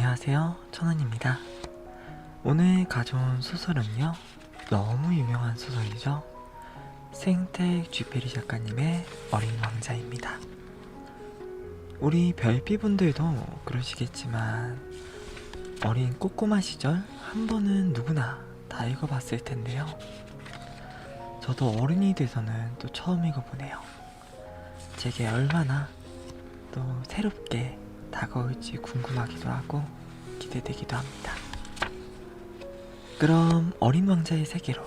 안녕하세요, 천원입니다. 오늘 가져온 소설은요, 너무 유명한 소설이죠. 생텍 쥐페리 작가님의 어린 왕자입니다. 우리 별비분들도 그러시겠지만 어린 꼬꼬마 시절 한 번은 누구나 다 읽어봤을 텐데요. 저도 어른이 돼서는 또 처음 읽어보네요. 제게 얼마나 또 새롭게 다가올지 궁금하기도 하고 기대되기도 합니다. 그럼 어린 왕자의 세계로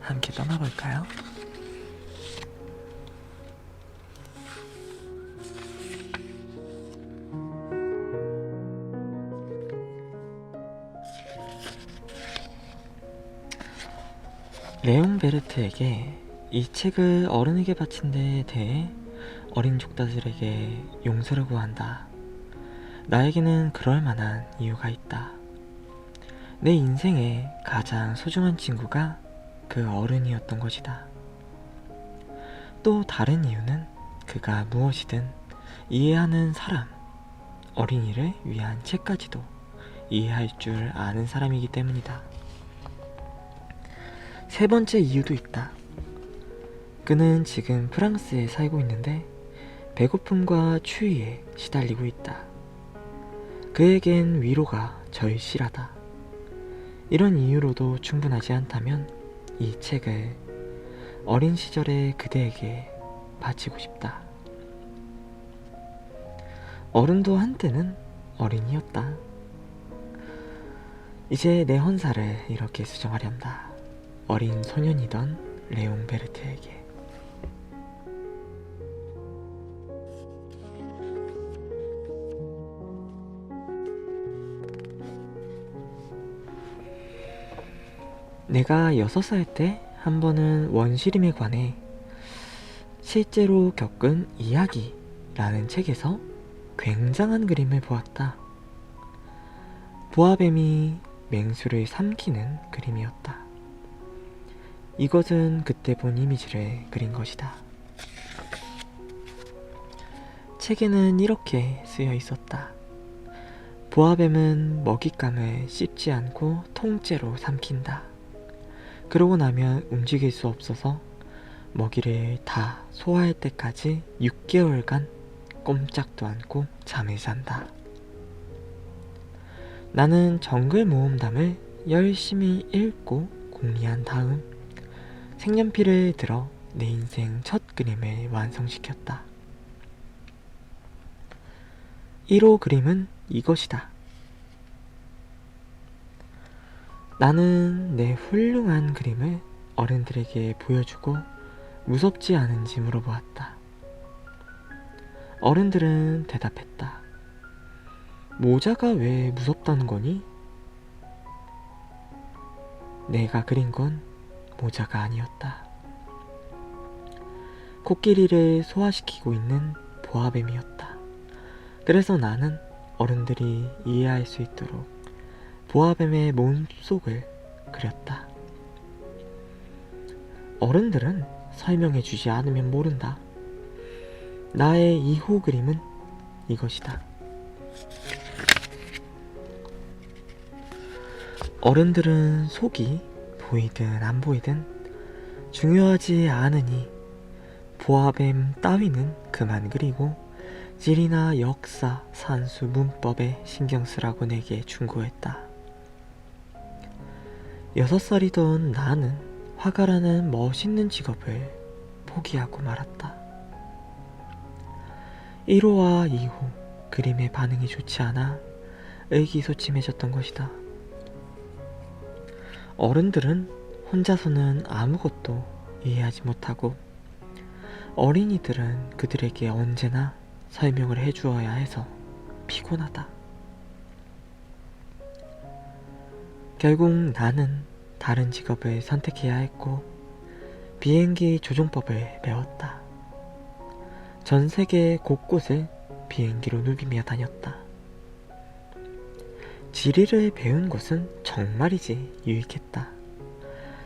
함께 떠나볼까요? 레옹 베르트에게 이 책을 어른에게 바친 데에 대해 어린 족다들에게 용서를 구한다. 나에게는 그럴 만한 이유가 있다. 내 인생의 가장 소중한 친구가 그 어른이었던 것이다. 또 다른 이유는 그가 무엇이든 이해하는 사람, 어린이를 위한 책까지도 이해할 줄 아는 사람이기 때문이다. 세 번째 이유도 있다. 그는 지금 프랑스에 살고 있는데 배고픔과 추위에 시달리고 있다. 그에겐 위로가 절실하다. 이런 이유로도 충분하지 않다면 이 책을 어린 시절의 그대에게 바치고 싶다. 어른도 한때는 어린이였다. 이제 내 헌사를 이렇게 수정하련다. 어린 소년이던 레옹 베르트에게. 내가 6살 때 한 번은 원시림에 관해 실제로 겪은 이야기라는 책에서 굉장한 그림을 보았다. 보아뱀이 맹수를 삼키는 그림이었다. 이것은 그때 본 이미지를 그린 것이다. 책에는 이렇게 쓰여 있었다. 보아뱀은 먹잇감을 씹지 않고 통째로 삼킨다. 그러고 나면 움직일 수 없어서 먹이를 다 소화할 때까지 6개월간 꼼짝도 않고 잠을 잔다. 나는 정글 모험담을 열심히 읽고 공리한 다음 색연필을 들어 내 인생 첫 그림을 완성시켰다. 1호 그림은 이것이다. 나는 내 훌륭한 그림을 어른들에게 보여주고 무섭지 않은지 물어보았다. 어른들은 대답했다. 모자가 왜 무섭다는 거니? 내가 그린 건 모자가 아니었다. 코끼리를 소화시키고 있는 보아뱀이었다. 그래서 나는 어른들이 이해할 수 있도록 보아뱀의 몸속을 그렸다. 어른들은 설명해주지 않으면 모른다. 나의 2호 그림은 이것이다. 어른들은 속이 보이든 안 보이든 중요하지 않으니 보아뱀 따위는 그만 그리고 지리나 역사, 산수, 문법에 신경 쓰라고 내게 충고했다. 6살이던 나는 화가라는 멋있는 직업을 포기하고 말았다. 1호와 2호 그림의 반응이 좋지 않아 의기소침해졌던 것이다. 어른들은 혼자서는 아무것도 이해하지 못하고 어린이들은 그들에게 언제나 설명을 해주어야 해서 피곤하다. 결국 나는 다른 직업을 선택해야 했고 비행기 조종법을 배웠다. 전 세계 곳곳을 비행기로 누비며 다녔다. 지리를 배운 것은 정말이지 유익했다.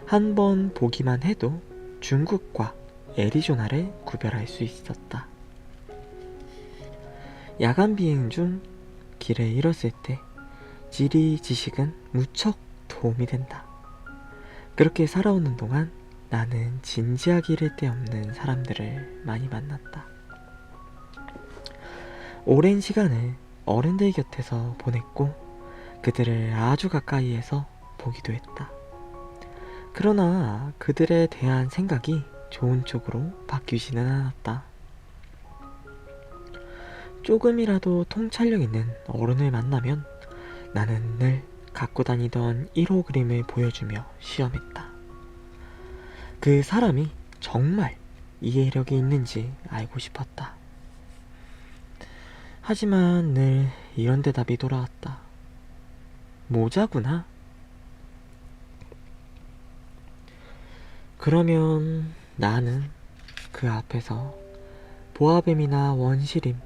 한 번 보기만 해도 중국과 애리조나를 구별할 수 있었다. 야간 비행 중 길을 잃었을 때 지리 지식은 무척 도움이 된다. 그렇게 살아오는 동안 나는 진지하게 이를 데 없는 사람들을 많이 만났다. 오랜 시간을 어른들 곁에서 보냈고 그들을 아주 가까이에서 보기도 했다. 그러나 그들에 대한 생각이 좋은 쪽으로 바뀌지는 않았다. 조금이라도 통찰력 있는 어른을 만나면 나는 늘 갖고 다니던 1호 그림을 보여주며 시험했다. 그 사람이 정말 이해력이 있는지 알고 싶었다. 하지만 늘 이런 대답이 돌아왔다. 모자구나. 그러면 나는 그 앞에서 보아뱀이나 원시림,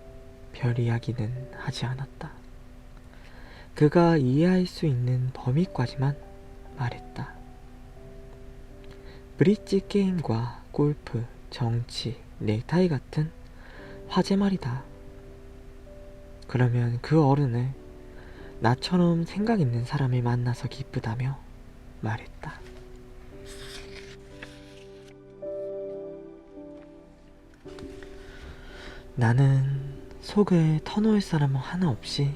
별 이야기는 하지 않았다. 그가 이해할 수 있는 범위까지만 말했다. 브릿지 게임과 골프, 정치, 넥타이 같은 화제 말이다. 그러면 그 어른을 나처럼 생각 있는 사람을 만나서 기쁘다며 말했다. 나는 속을 터놓을 사람 하나 없이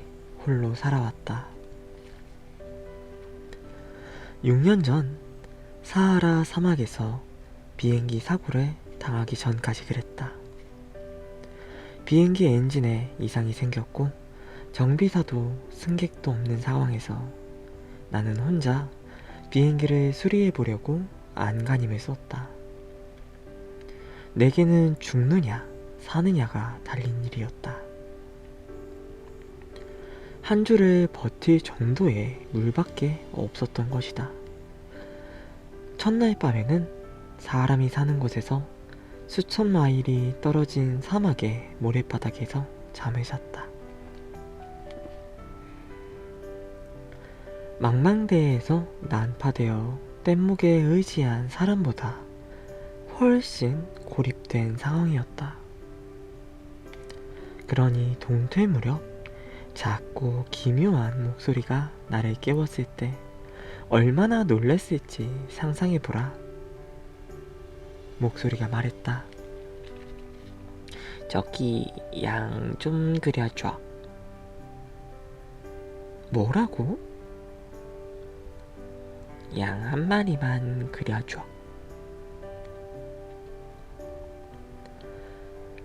홀로 살아왔다. 6년 전 사하라 사막에서 비행기 사고를 당하기 전까지 그랬다. 비행기 엔진에 이상이 생겼고 정비사도 승객도 없는 상황에서 나는 혼자 비행기를 수리해 보려고 안간힘을 썼다. 내게는 죽느냐 사느냐가 달린 일이었다. 한 주를 버틸 정도의 물밖에 없었던 것이다. 첫날 밤에는 사람이 사는 곳에서 수천 마일이 떨어진 사막의 모래바닥에서 잠을 잤다. 망망대해에서 난파되어 뗏목에 의지한 사람보다 훨씬 고립된 상황이었다. 그러니 동퇴 무렵 작고 기묘한 목소리가 나를 깨웠을 때 얼마나 놀랐을지 상상해보라. 목소리가 말했다. 저기 양 좀 그려줘. 뭐라고? 양 한 마리만 그려줘.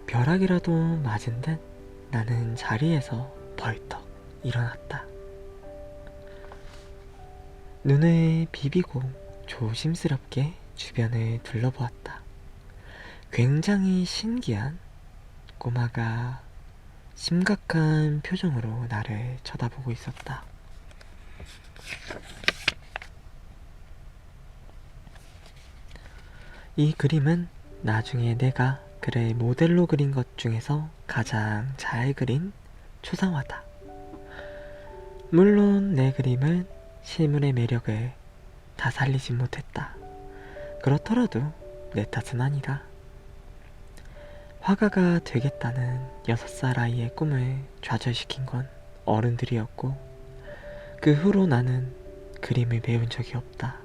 벼락이라도 맞은 듯 나는 자리에서 벌떡 일어났다. 눈을 비비고 조심스럽게 주변을 둘러보았다. 굉장히 신기한 꼬마가 심각한 표정으로 나를 쳐다보고 있었다. 이 그림은 나중에 내가 그를 모델로 그린 것 중에서 가장 잘 그린 초상화다. 물론 내 그림은 실물의 매력을 다 살리지 못했다. 그렇더라도 내 탓은 아니다. 화가가 되겠다는 6살 아이의 꿈을 좌절시킨 건 어른들이었고 그 후로 나는 그림을 배운 적이 없다.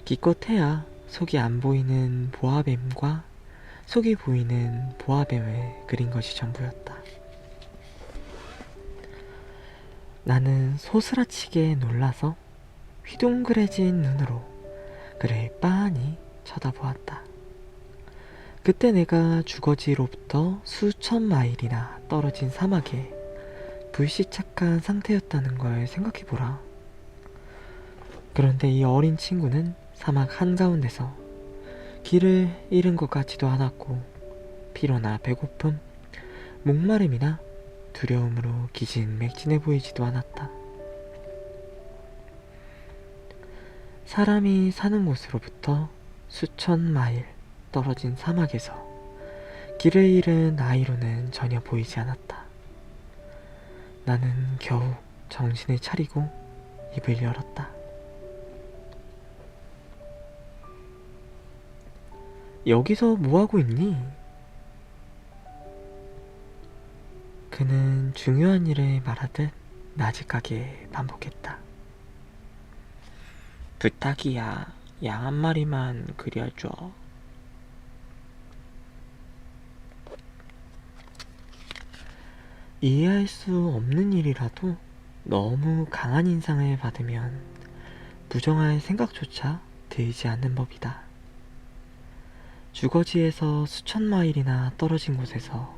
기껏해야 속이 안 보이는 보아뱀과 속이 보이는 보아뱀을 그린 것이 전부였다. 나는 소스라치게 놀라서 휘둥그레진 눈으로 그를 빤히 쳐다보았다. 그때 내가 주거지로부터 수천 마일이나 떨어진 사막에 불시착한 상태였다는 걸 생각해보라. 그런데 이 어린 친구는 사막 한가운데서 길을 잃은 것 같지도 않았고 피로나 배고픔, 목마름이나 두려움으로 기진맥진해 보이지도 않았다. 사람이 사는 곳으로부터 수천 마일 떨어진 사막에서 길을 잃은 아이로는 전혀 보이지 않았다. 나는 겨우 정신을 차리고 입을 열었다. 여기서 뭐하고 있니? 그는 중요한 일을 말하듯 나직하게 반복했다. 부탁이야. 양 한 마리만 그려줘. 이해할 수 없는 일이라도 너무 강한 인상을 받으면 부정할 생각조차 들지 않는 법이다. 주거지에서 수천 마일이나 떨어진 곳에서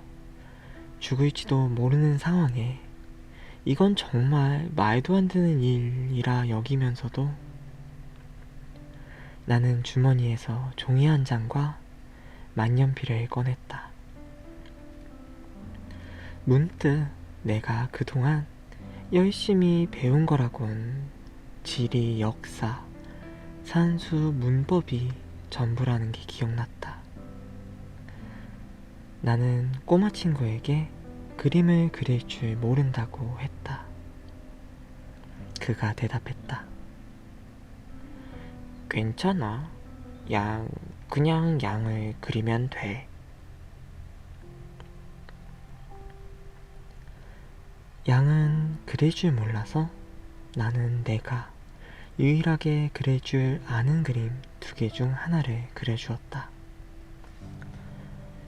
죽을지도 모르는 상황에 이건 정말 말도 안 되는 일이라 여기면서도 나는 주머니에서 종이 한 장과 만년필을 꺼냈다. 문득 내가 그동안 열심히 배운 거라곤 지리, 역사, 산수, 문법이 전부라는 게 기억났다. 나는 꼬마 친구에게 그림을 그릴 줄 모른다고 했다. 그가 대답했다. 괜찮아. 그냥 양을 그리면 돼. 양은 그릴 줄 몰라서 나는 내가 유일하게 그릴 줄 아는 그림 2개 중 하나를 그려주었다.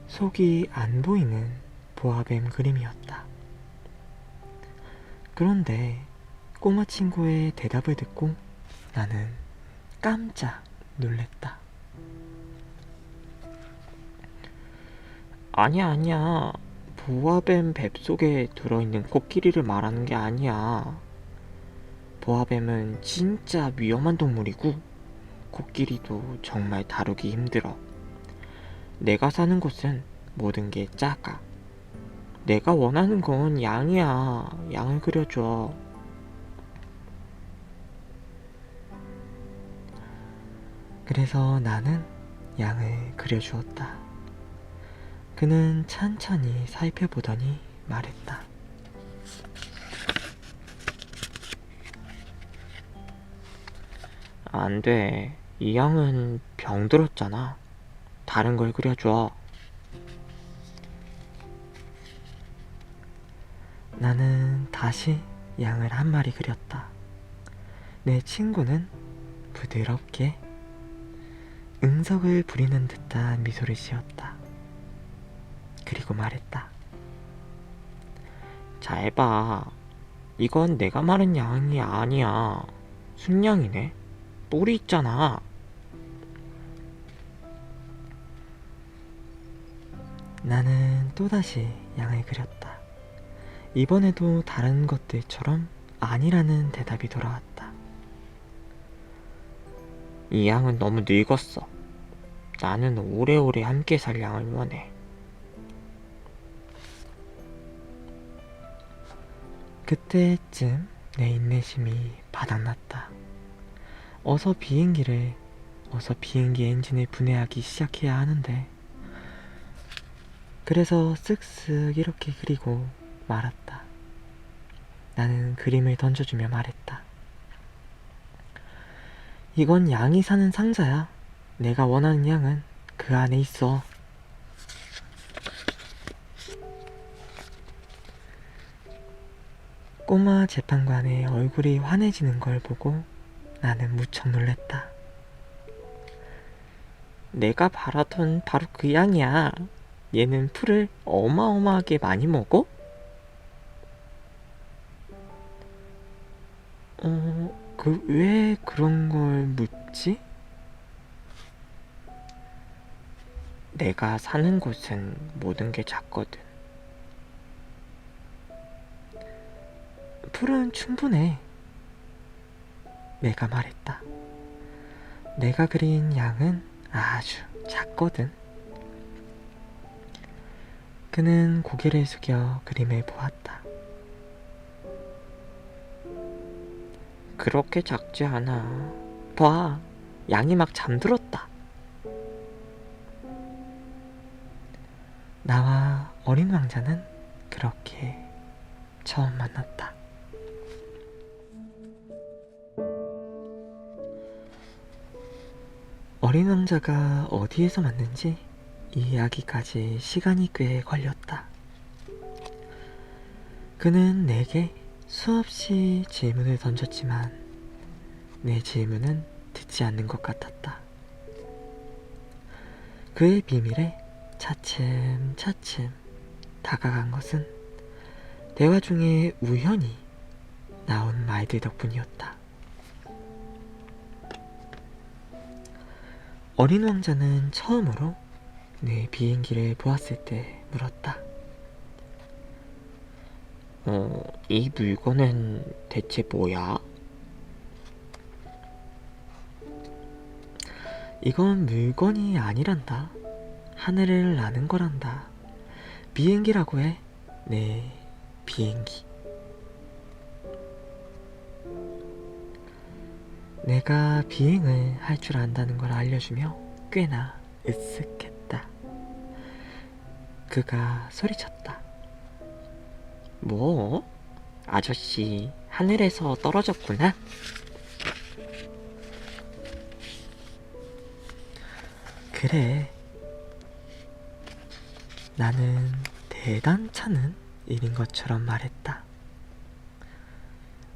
속이 안 보이는 보아뱀 그림이었다. 그런데 꼬마 친구의 대답을 듣고 나는 깜짝 놀랬다. 아니야. 보아뱀 뱃속에 들어있는 코끼리를 말하는 게 아니야. 보아뱀은 진짜 위험한 동물이고 코끼리도 정말 다루기 힘들어. 내가 사는 곳은 모든 게 작아. 내가 원하는 건 양이야. 양을 그려줘. 그래서 나는 양을 그려주었다. 그는 천천히 살펴보더니 말했다. 안 돼. 이 양은 병들었잖아. 다른 걸 그려줘. 나는 다시 양을 한 마리 그렸다. 내 친구는 부드럽게 응석을 부리는 듯한 미소를 지었다. 그리고 말했다. 잘 봐. 이건 내가 말한 양이 아니야. 순양이네. 뿔이 있잖아. 나는 또다시 양을 그렸다. 이번에도 다른 것들처럼 아니라는 대답이 돌아왔다. 이 양은 너무 늙었어. 나는 오래오래 함께 살 양을 원해. 그때쯤 내 인내심이 바닥났다. 어서 비행기 엔진을 분해하기 시작해야 하는데. 그래서 쓱쓱 이렇게 그리고 말았다. 나는 그림을 던져주며 말했다. 이건 양이 사는 상자야. 내가 원하는 양은 그 안에 있어. 꼬마 재판관의 얼굴이 환해지는 걸 보고 나는 무척 놀랬다. 내가 바라던 바로 그 양이야. 얘는 풀을 어마어마하게 많이 먹어? 왜 그런 걸 묻지? 내가 사는 곳은 모든 게 작거든. 풀은 충분해. 내가 말했다. 내가 그린 양은 아주 작거든. 그는 고개를 숙여 그림을 보았다. 그렇게 작지 않아. 봐, 양이 막 잠들었다. 나와 어린 왕자는 그렇게 처음 만났다. 어린 왕자가 어디에서 만는지 이해하기까지 시간이 꽤 걸렸다. 그는 내게 수없이 질문을 던졌지만 내 질문은 듣지 않는 것 같았다. 그의 비밀에 차츰차츰 다가간 것은 대화 중에 우연히 나온 말들 덕분이었다. 어린 왕자는 처음으로 내 비행기를 보았을 때 물었다. 이 물건은 대체 뭐야? 이건 물건이 아니란다. 하늘을 나는 거란다. 비행기라고 해. 네, 비행기. 내가 비행을 할 줄 안다는 걸 알려주며 꽤나 으쓱했다. 그가 소리쳤다. 뭐? 아저씨 하늘에서 떨어졌구나? 그래. 나는 대단찮은 일인 것처럼 말했다.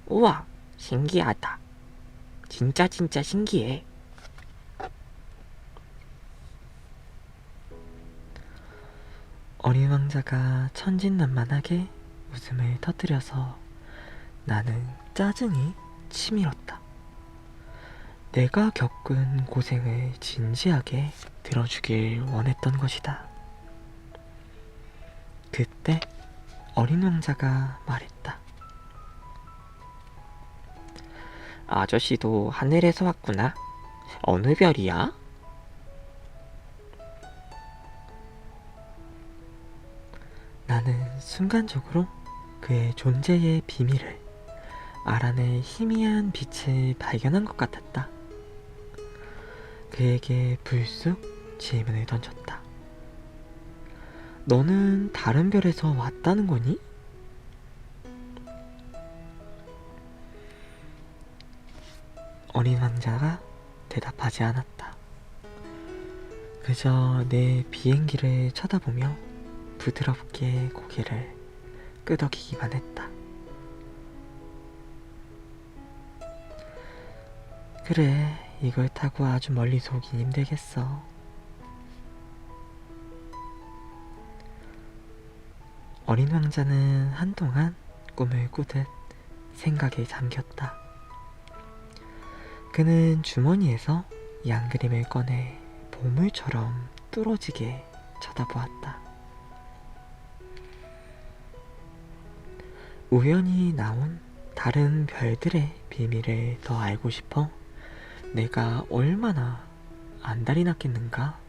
우와, 신기하다. 진짜 신기해. 어린 왕자가 천진난만하게 웃음을 터뜨려서 나는 짜증이 치밀었다. 내가 겪은 고생을 진지하게 들어주길 원했던 것이다. 그때 어린 왕자가 말했다. 아저씨도 하늘에서 왔구나. 어느 별이야? 나는 순간적으로 그의 존재의 비밀을 알아낼 희미한 빛을 발견한 것 같았다. 그에게 불쑥 질문을 던졌다. 너는 다른 별에서 왔다는 거니? 어린 왕자가 대답하지 않았다. 그저 내 비행기를 쳐다보며 부드럽게 고개를 끄덕이기만 했다. 그래, 이걸 타고 아주 멀리서 오긴 힘들겠어. 어린 왕자는 한동안 꿈을 꾸듯 생각에 잠겼다. 그는 주머니에서 양그림을 꺼내 보물처럼 뚫어지게 쳐다보았다. 우연히 나온 다른 별들의 비밀을 더 알고 싶어 내가 얼마나 안달이 났겠는가?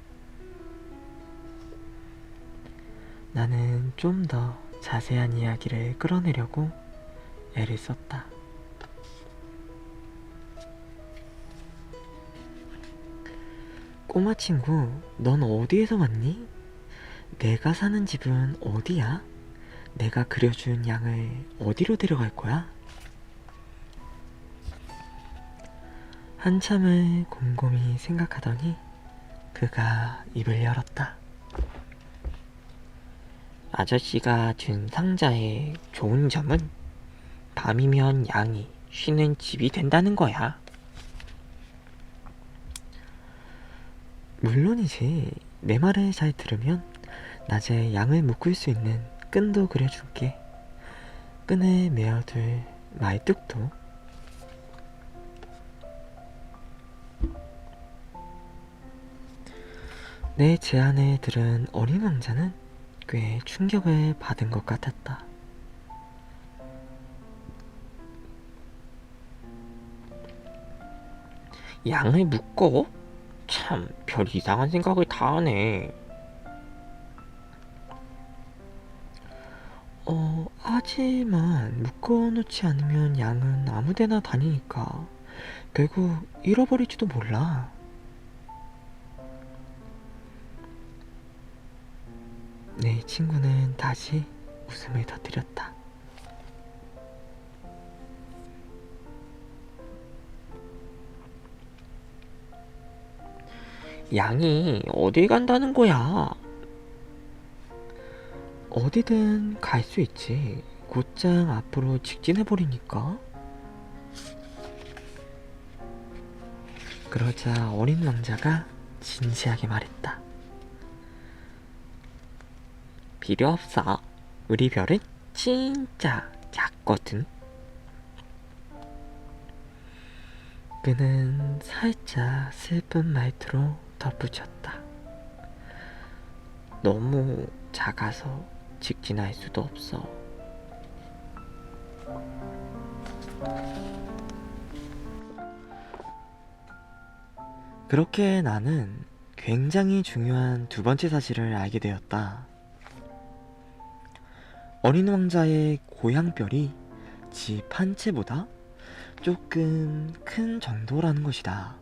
나는 좀 더 자세한 이야기를 끌어내려고 애를 썼다. 꼬마 친구, 넌 어디에서 왔니? 내가 사는 집은 어디야? 내가 그려준 양을 어디로 데려갈 거야? 한참을 곰곰이 생각하더니 그가 입을 열었다. 아저씨가 준 상자의 좋은 점은 밤이면 양이 쉬는 집이 된다는 거야. 물론이지. 내 말을 잘 들으면 낮에 양을 묶을 수 있는 끈도 그려줄게. 끈을 메어둘 말뚝도. 내 제안을 들은 어린 왕자는 꽤 충격을 받은 것 같았다. 양을 묶어? 참, 별 이상한 생각을 다 하네. 하지만 묶어놓지 않으면 양은 아무데나 다니니까 결국 잃어버릴지도 몰라. 내 친구는 다시 웃음을 터뜨렸다. 양이 어딜 간다는 거야? 어디든 갈 수 있지. 곧장 앞으로 직진해버리니까. 그러자 어린 왕자가 진지하게 말했다. 필요 없어. 우리 별은 진짜 작거든. 그는 살짝 슬픈 말투로 덧붙였다. 너무 작아서 직진할 수도 없어. 그렇게 나는 굉장히 중요한 두 번째 사실을 알게 되었다. 어린 왕자의 고향별이 집 한 채보다 조금 큰 정도라는 것이다.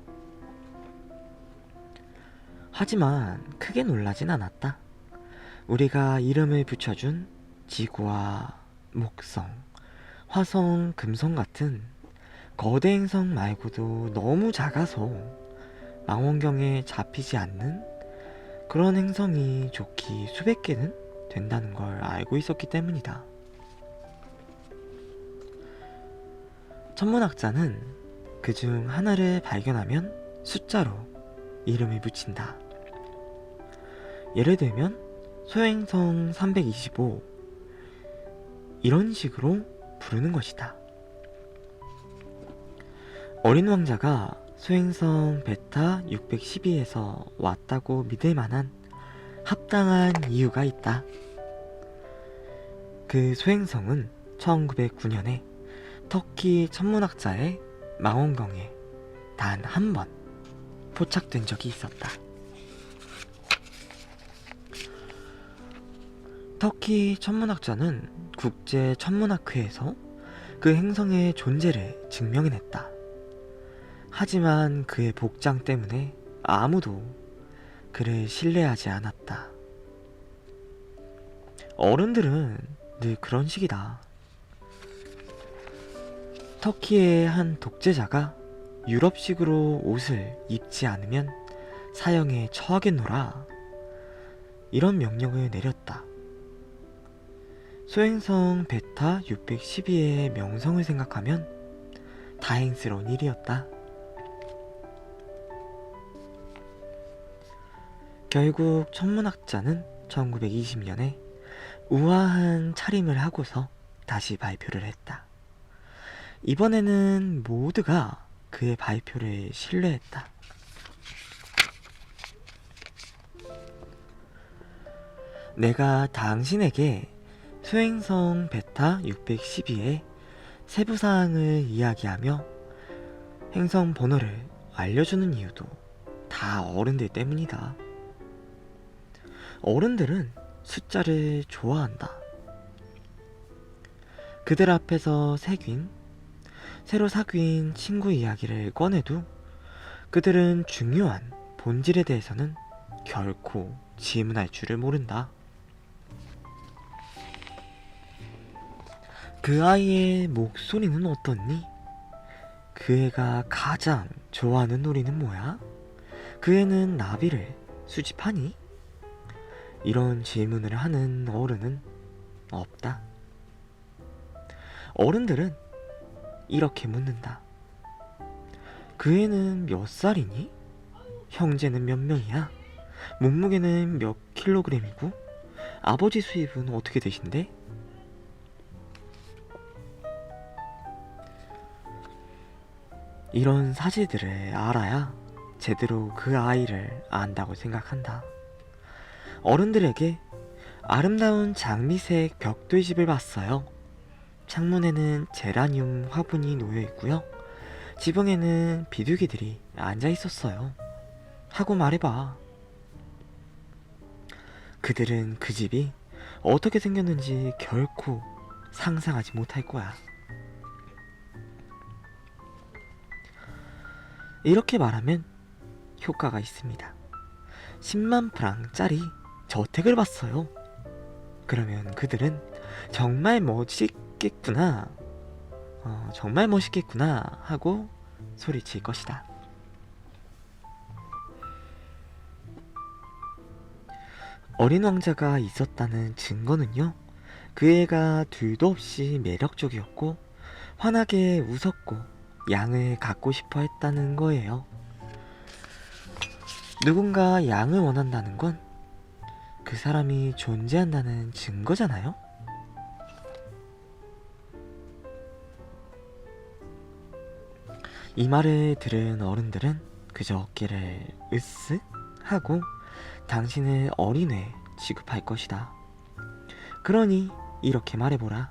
하지만 크게 놀라진 않았다. 우리가 이름을 붙여준 지구와 목성, 화성, 금성 같은 거대 행성 말고도 너무 작아서 망원경에 잡히지 않는 그런 행성이 좋기 수백 개는 된다는 걸 알고 있었기 때문이다. 천문학자는 그중 하나를 발견하면 숫자로 이름을 붙인다. 예를 들면 소행성 325 이런 식으로 부르는 것이다. 어린 왕자가 소행성 베타 612에서 왔다고 믿을 만한 합당한 이유가 있다. 그 소행성은 1909년에 터키 천문학자의 망원경에 단 한 번 포착된 적이 있었다. 터키 천문학자는 국제 천문학회에서 그 행성의 존재를 증명해냈다. 하지만 그의 복장 때문에 아무도 그를 신뢰하지 않았다. 어른들은 늘 그런 식이다. 터키의 한 독재자가 유럽식으로 옷을 입지 않으면 사형에 처하겠노라 이런 명령을 내렸다. 소행성 베타 612의 명성을 생각하면 다행스러운 일이었다. 결국 천문학자는 1920년에 우아한 차림을 하고서 다시 발표를 했다. 이번에는 모두가 그의 발표를 신뢰했다. 내가 당신에게 소행성 베타 612의 세부사항을 이야기하며 행성 번호를 알려주는 이유도 다 어른들 때문이다. 어른들은 숫자를 좋아한다. 그들 앞에서 새로 사귄 친구 이야기를 꺼내도 그들은 중요한 본질에 대해서는 결코 질문할 줄을 모른다. 그 아이의 목소리는 어떻니? 그 애가 가장 좋아하는 놀이는 뭐야? 그 애는 나비를 수집하니? 이런 질문을 하는 어른은 없다. 어른들은 이렇게 묻는다. 그 애는 몇 살이니? 형제는 몇 명이야? 몸무게는 몇 킬로그램이고? 아버지 수입은 어떻게 되신대? 이런 사실들을 알아야 제대로 그 아이를 안다고 생각한다. 어른들에게 아름다운 장미색 벽돌집을 봤어요. 창문에는 제라늄 화분이 놓여 있고요. 지붕에는 비둘기들이 앉아 있었어요. 하고 말해봐. 그들은 그 집이 어떻게 생겼는지 결코 상상하지 못할 거야. 이렇게 말하면 효과가 있습니다. 10만 프랑짜리 저택을 봤어요. 그러면 그들은 정말 멋있겠구나, 정말 멋있겠구나 하고 소리칠 것이다. 어린 왕자가 있었다는 증거는요, 그 애가 둘도 없이 매력적이었고 환하게 웃었고 양을 갖고 싶어 했다는 거예요. 누군가 양을 원한다는 건 그 사람이 존재한다는 증거잖아요? 이 말을 들은 어른들은 그저 어깨를 으쓱 하고 당신을 어린애 취급할 것이다. 그러니 이렇게 말해보라.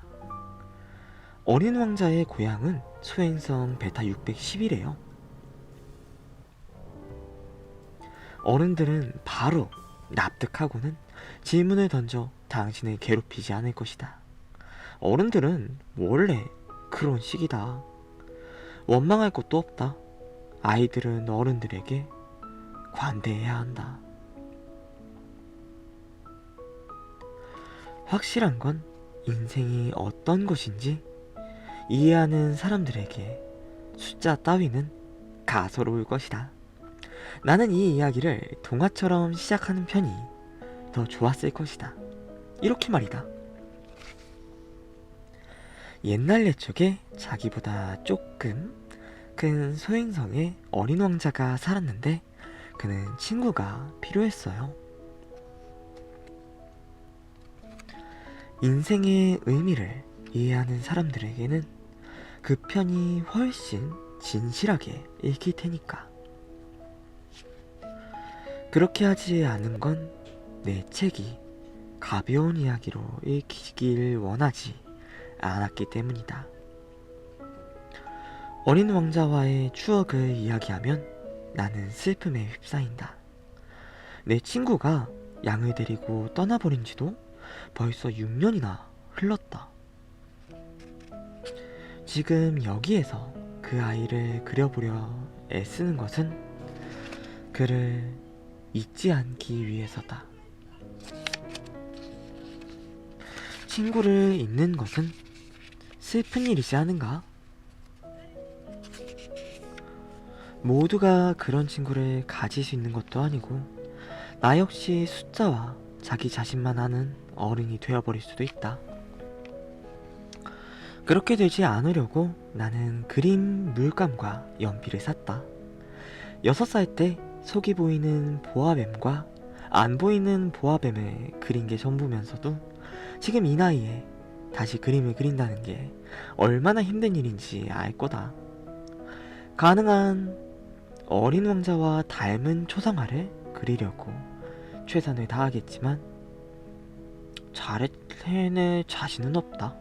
어린 왕자의 고향은 소행성 베타 611이에요. 어른들은 바로 납득하고는 질문을 던져 당신을 괴롭히지 않을 것이다. 어른들은 원래 그런 식이다. 원망할 것도 없다. 아이들은 어른들에게 관대해야 한다. 확실한 건 인생이 어떤 것인지 이해하는 사람들에게 숫자 따위는 가소로울 것이다. 나는 이 이야기를 동화처럼 시작하는 편이 더 좋았을 것이다. 이렇게 말이다. 옛날 옛적에 자기보다 조금 큰 소행성의 어린 왕자가 살았는데 그는 친구가 필요했어요. 인생의 의미를 이해하는 사람들에게는 그 편이 훨씬 진실하게 읽힐 테니까. 그렇게 하지 않은 건 내 책이 가벼운 이야기로 읽히길 원하지 않았기 때문이다. 어린 왕자와의 추억을 이야기하면 나는 슬픔에 휩싸인다. 내 친구가 양을 데리고 떠나버린 지도 벌써 6년이나 흘렀다. 지금 여기에서 그 아이를 그려보려 애쓰는 것은 그를 잊지 않기 위해서다. 친구를 잊는 것은 슬픈 일이지 않은가? 모두가 그런 친구를 가질 수 있는 것도 아니고 나 역시 숫자와 자기 자신만 아는 어른이 되어버릴 수도 있다. 그렇게 되지 않으려고 나는 그림 물감과 연필을 샀다. 6살 때 속이 보이는 보아뱀과 안 보이는 보아뱀을 그린 게 전부면서도 지금 이 나이에 다시 그림을 그린다는 게 얼마나 힘든 일인지 알 거다. 가능한 어린 왕자와 닮은 초상화를 그리려고 최선을 다하겠지만 잘 해낼 자신은 없다.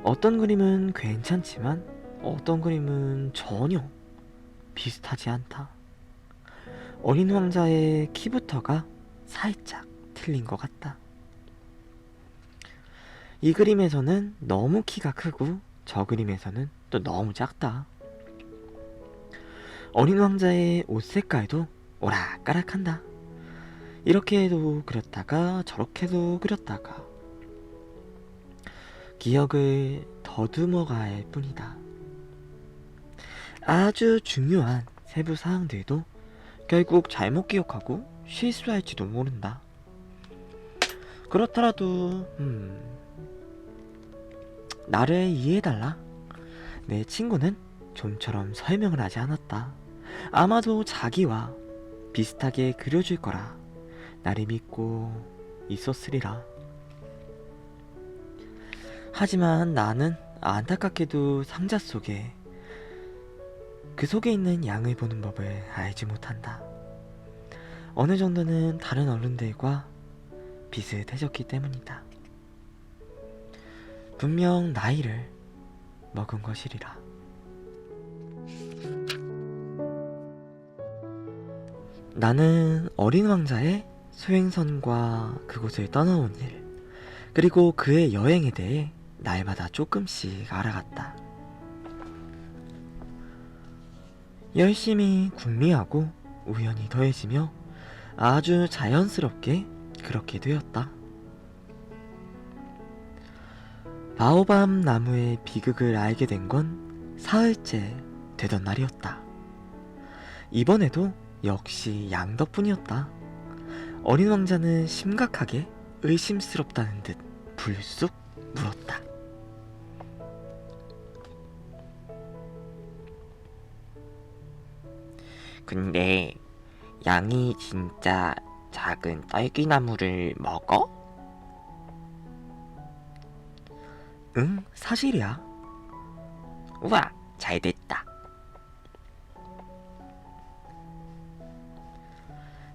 어떤 그림은 괜찮지만 어떤 그림은 전혀 비슷하지 않다. 어린 왕자의 키부터가 살짝 틀린 것 같다. 이 그림에서는 너무 키가 크고 저 그림에서는 또 너무 작다. 어린 왕자의 옷 색깔도 오락가락한다. 이렇게도 그렸다가 저렇게도 그렸다가 기억을 더듬어가 할 뿐이다. 아주 중요한 세부 사항들도 결국 잘못 기억하고 실수할지도 모른다. 그렇더라도 나를 이해해달라. 내 친구는 좀처럼 설명을 하지 않았다. 아마도 자기와 비슷하게 그려줄 거라 나를 믿고 있었으리라. 하지만 나는 안타깝게도 상자 속에 그 속에 있는 양을 보는 법을 알지 못한다. 어느 정도는 다른 어른들과 비슷해졌기 때문이다. 분명 나이를 먹은 것이리라. 나는 어린 왕자의 소행선과 그곳을 떠나온 일, 그리고 그의 여행에 대해 날마다 조금씩 알아갔다. 열심히 궁리하고 우연히 더해지며 아주 자연스럽게 그렇게 되었다. 바오밤 나무의 비극을 알게 된 건 사흘째 되던 날이었다. 이번에도 역시 양 덕분이었다. 어린 왕자는 심각하게 의심스럽다는 듯 불쑥 물었다. 근데 양이 진짜 작은 딸기나무를 먹어? 응, 사실이야. 우와, 잘 됐다.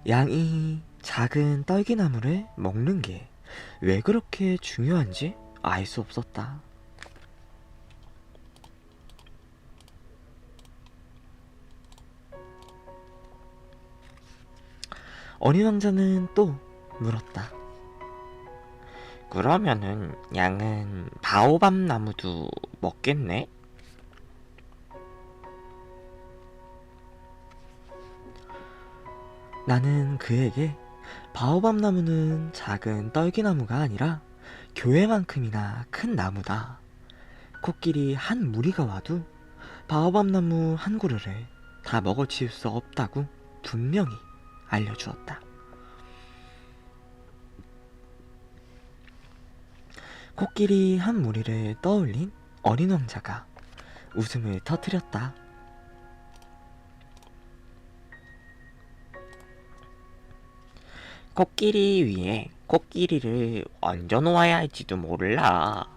양이 작은 딸기나무를 먹는 게 왜 그렇게 중요한지 알 수 없었다. 어린 왕자는 또 물었다. 그러면은 양은 바오밥 나무도 먹겠네? 나는 그에게 바오밥 나무는 작은 딸기나무가 아니라 교회만큼이나 큰 나무다. 코끼리 한 무리가 와도 바오밥 나무 한 그루를 다 먹어치울 수 없다고 분명히 알려주었다. 코끼리 한 무리를 떠올린 어린 왕자가 웃음을 터뜨렸다. 코끼리 위에 코끼리를 얹어 놓아야 할지도 몰라.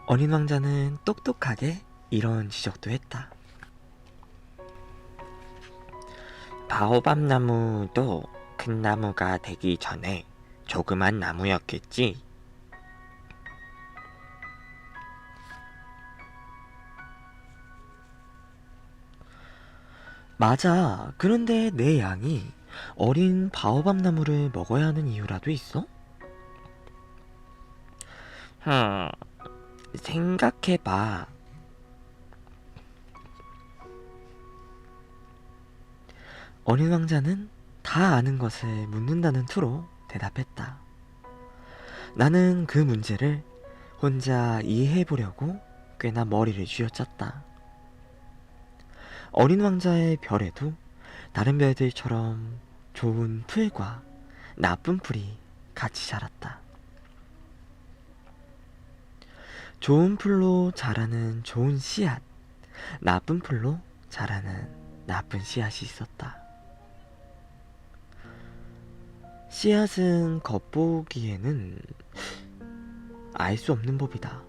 어린 왕자는 똑똑하게 이런 지적도 했다. 바오밥 나무도 큰 나무가 되기 전에 조그만 나무였겠지? 맞아. 그런데 내 양이 어린 바오밥 나무를 먹어야 하는 이유라도 있어? 생각해봐. 어린 왕자는 다 아는 것을 묻는다는 투로 대답했다. 나는 그 문제를 혼자 이해해 보려고 꽤나 머리를 쥐어짰다. 어린 왕자의 별에도 다른 별들처럼 좋은 풀과 나쁜 풀이 같이 자랐다. 좋은 풀로 자라는 좋은 씨앗, 나쁜 풀로 자라는 나쁜 씨앗이 있었다. 씨앗은 겉보기에는 알 수 없는 법이다.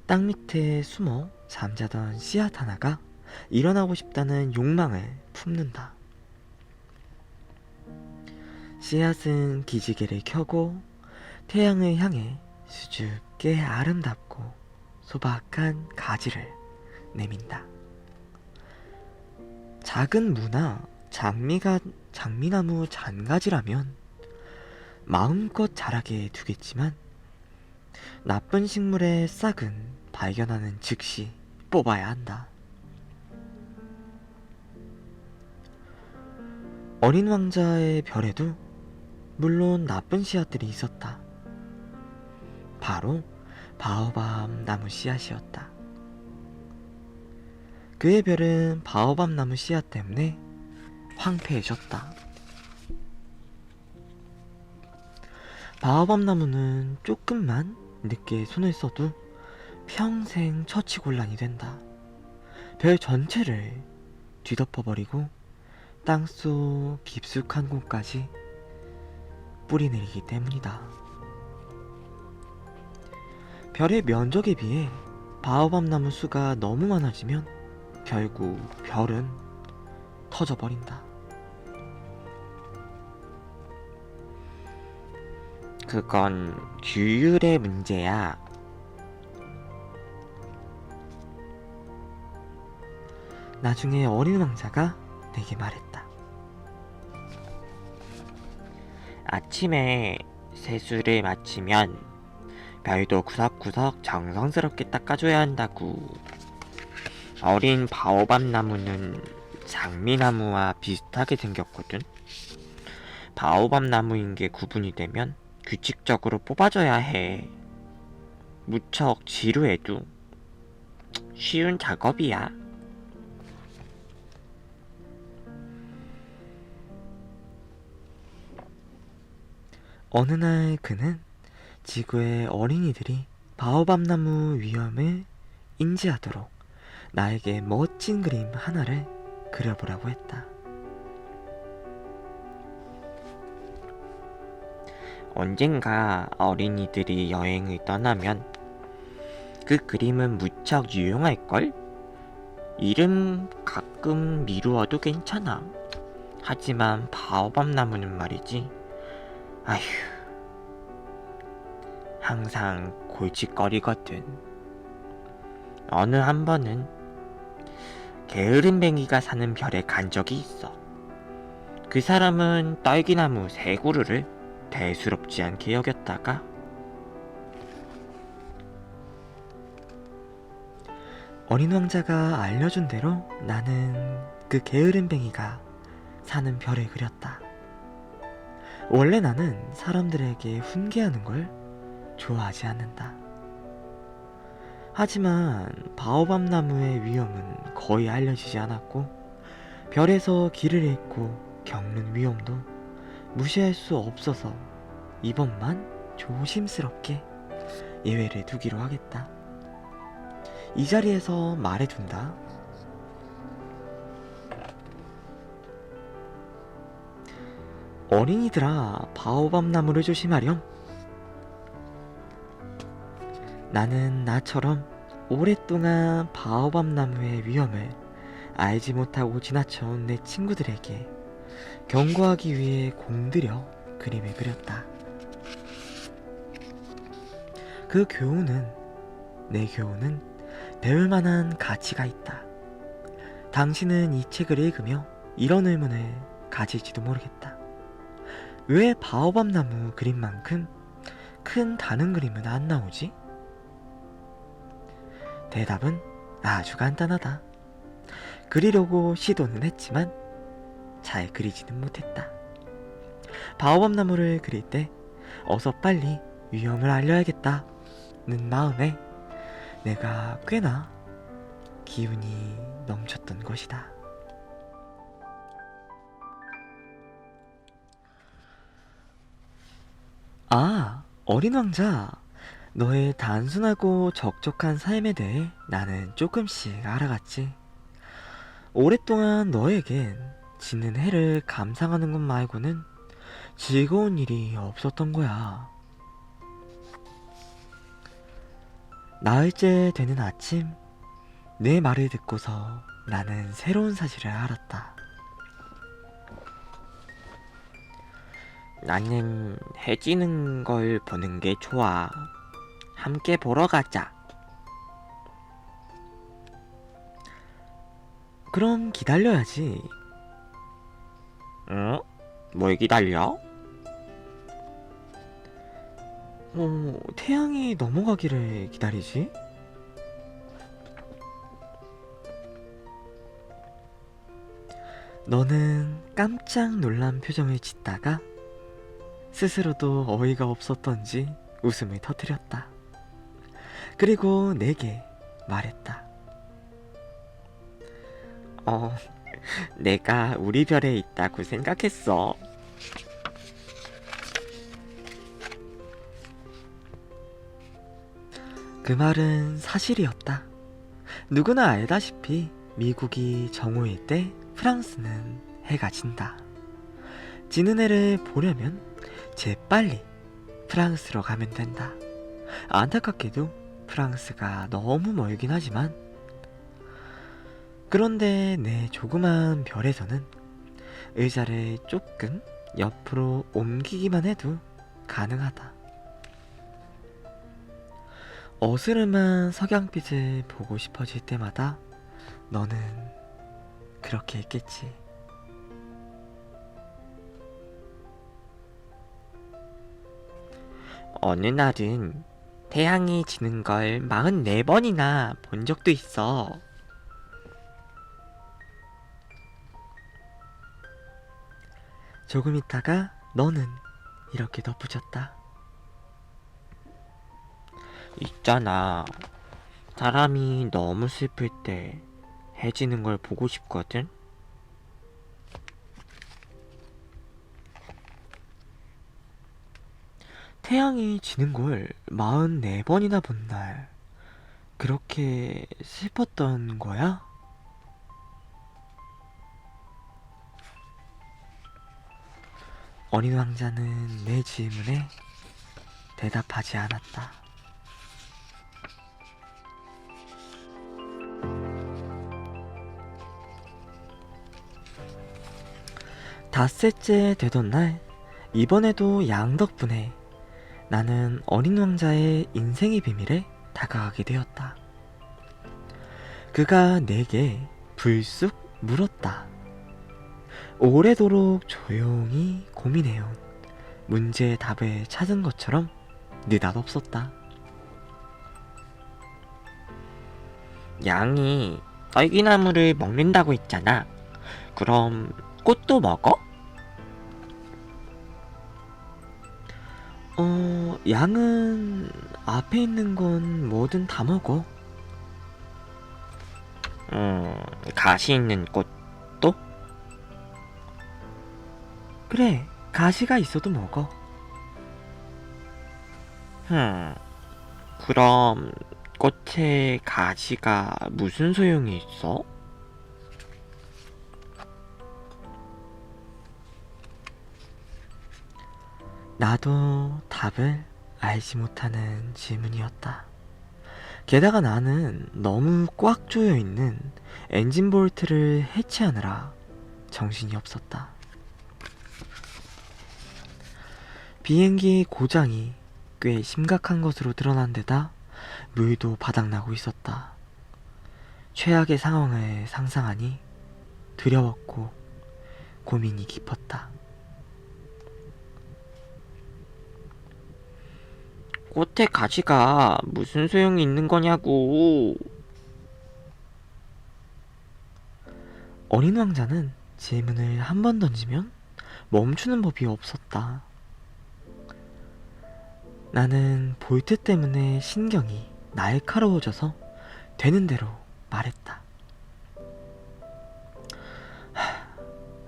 땅 밑에 숨어 잠자던 씨앗 하나가 일어나고 싶다는 욕망을 품는다. 씨앗은 기지개를 켜고 태양을 향해 수줍게 아름답고 소박한 가지를 내민다. 작은 무나 장미나무 잔가지라면 마음껏 자라게 두겠지만 나쁜 식물의 싹은 발견하는 즉시 뽑아야 한다. 어린 왕자의 별에도 물론 나쁜 씨앗들이 있었다. 바로 바오밥 나무 씨앗이었다. 그의 별은 바오밥 나무 씨앗 때문에 황폐해졌다. 바오밥 나무는 조금만 늦게 손을 써도 평생 처치곤란이 된다. 별 전체를 뒤덮어버리고 땅속 깊숙한 곳까지 뿌리내리기 때문이다. 별의 면적에 비해 바오밥 나무 수가 너무 많아지면 결국 별은 터져버린다. 그건 규율의 문제야. 나중에 어린 왕자가 내게 말했다. 아침에 세수를 마치면 별도 구석구석 정성스럽게 닦아줘야 한다고. 어린 바오밥 나무는 장미나무와 비슷하게 생겼거든. 바오밥 나무인 게 구분이 되면 규칙적으로 뽑아줘야 해. 무척 지루해도 쉬운 작업이야. 어느 날 그는 지구의 어린이들이 바오밥 나무 위험을 인지하도록 나에게 멋진 그림 하나를 그려보라고 했다. 언젠가 어린이들이 여행을 떠나면 그 그림은 무척 유용할걸? 이름 가끔 미루어도 괜찮아. 하지만 바오밥 나무는 말이지. 아휴, 항상 골칫거리거든. 어느 한 번은 게으름뱅이가 사는 별에 간 적이 있어. 그 사람은 딸기나무 세 그루를 대수롭지 않게 여겼다가 어린 왕자가 알려준 대로 나는 그 게으름뱅이가 사는 별을 그렸다. 원래 나는 사람들에게 훈계하는 걸 좋아하지 않는다. 하지만 바오밥 나무의 위험은 거의 알려지지 않았고 별에서 길을 잃고 겪는 위험도 무시할 수 없어서 이번만 조심스럽게 예외를 두기로 하겠다. 이 자리에서 말해둔다. 어린이들아, 바오밥 나무를 조심하렴. 나는 나처럼 오랫동안 바오밥 나무의 위험을 알지 못하고 지나쳐온 내 친구들에게 경고하기 위해 공들여 그림을 그렸다. 그 교훈은, 내 교훈은 배울 만한 가치가 있다. 당신은 이 책을 읽으며 이런 의문을 가질지도 모르겠다. 왜 바오밥 나무 그림만큼 큰 다른 그림은 안 나오지? 대답은 아주 간단하다. 그리려고 시도는 했지만 잘 그리지는 못했다. 바오밥 나무를 그릴 때 어서 빨리 위험을 알려야겠다는 마음에 내가 꽤나 기운이 넘쳤던 것이다. 아, 어린 왕자. 너의 단순하고 적적한 삶에 대해 나는 조금씩 알아갔지. 오랫동안 너에겐 지는 해를 감상하는 것 말고는 즐거운 일이 없었던 거야. 나흘째 되는 아침, 내 말을 듣고서 나는 새로운 사실을 알았다. 나는 해 지는 걸 보는 게 좋아. 함께 보러 가자. 그럼 기다려야지. 응? 뭘 기다려? 태양이 넘어가기를 기다리지? 너는 깜짝 놀란 표정을 짓다가 스스로도 어이가 없었던지 웃음을 터뜨렸다. 그리고 내게 말했다. 내가 우리 별에 있다고 생각했어. 그 말은 사실이었다. 누구나 알다시피 미국이 정오일 때 프랑스는 해가 진다. 지는 해를 보려면 재빨리 프랑스로 가면 된다. 안타깝게도 프랑스가 너무 멀긴 하지만 그런데 내 조그만 별에서는 의자를 조금 옆으로 옮기기만 해도 가능하다. 어스름한 석양빛을 보고 싶어질 때마다 너는 그렇게 했겠지. 어느 날은 태양이 지는 걸 44번이나 본 적도 있어. 조금 있다가 너는 이렇게 덧붙였다. 있잖아. 사람이 너무 슬플 때 해지는 걸 보고 싶거든. 태양이 지는 걸 44번이나 본 날, 그렇게 슬펐던 거야? 어린 왕자는 내 질문에 대답하지 않았다. 닷새째 되던 날, 이번에도 양 덕분에 나는 어린 왕자의 인생의 비밀에 다가가게 되었다. 그가 내게 불쑥 물었다. 오래도록 조용히 고민해온 문제의 답을 찾은 것처럼 느닷없었다. 양이 딸기나무를 먹는다고 했잖아. 그럼 꽃도 먹어? 양은 앞에 있는 건 뭐든 다 먹어. 가시 있는 꽃도? 그래, 가시가 있어도 먹어. 그럼 꽃에 가시가 무슨 소용이 있어? 나도 답을 알지 못하는 질문이었다. 게다가 나는 너무 꽉 조여 있는 엔진 볼트를 해체하느라 정신이 없었다. 비행기 고장이 꽤 심각한 것으로 드러난 데다 물도 바닥나고 있었다. 최악의 상황을 상상하니 두려웠고 고민이 깊었다. 꽃에 가시가 무슨 소용이 있는 거냐고. 어린 왕자는 질문을 한 번 던지면 멈추는 법이 없었다. 나는 볼트 때문에 신경이 날카로워져서 되는 대로 말했다.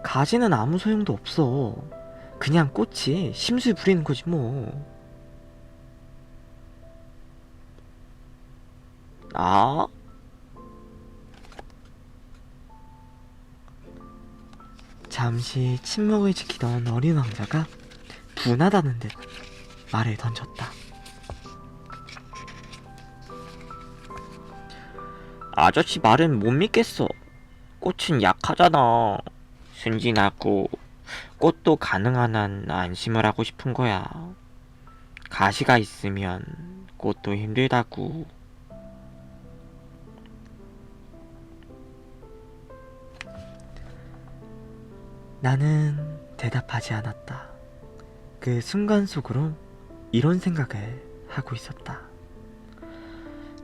가지는 아무 소용도 없어. 그냥 꽃이 심술 부리는 거지 뭐. 아? 잠시 침묵을 지키던 어린 왕자가 분하다는 듯 말을 던졌다. 아저씨 말은 못 믿겠어. 꽃은 약하잖아. 순진하고 꽃도 가능한 한 안심을 하고 싶은 거야. 가시가 있으면 꽃도 힘들다고. 나는 대답하지 않았다. 그 순간 속으로 이런 생각을 하고 있었다.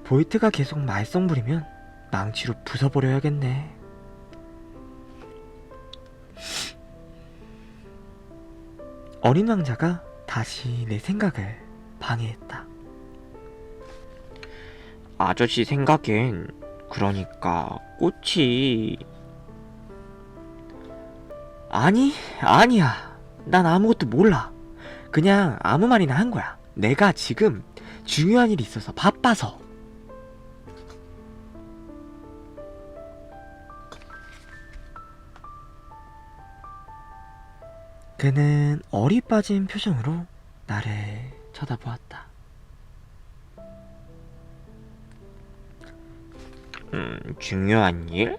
볼트가 계속 말썽 부리면 망치로 부숴버려야겠네. 어린 왕자가 다시 내 생각을 방해했다. 아저씨 생각엔 그러니까 꽃이 아니야. 난 아무것도 몰라. 그냥 아무 말이나 한 거야. 내가 지금 중요한 일이 있어서 바빠서. 그는 어리 빠진 표정으로 나를 쳐다보았다. 중요한 일?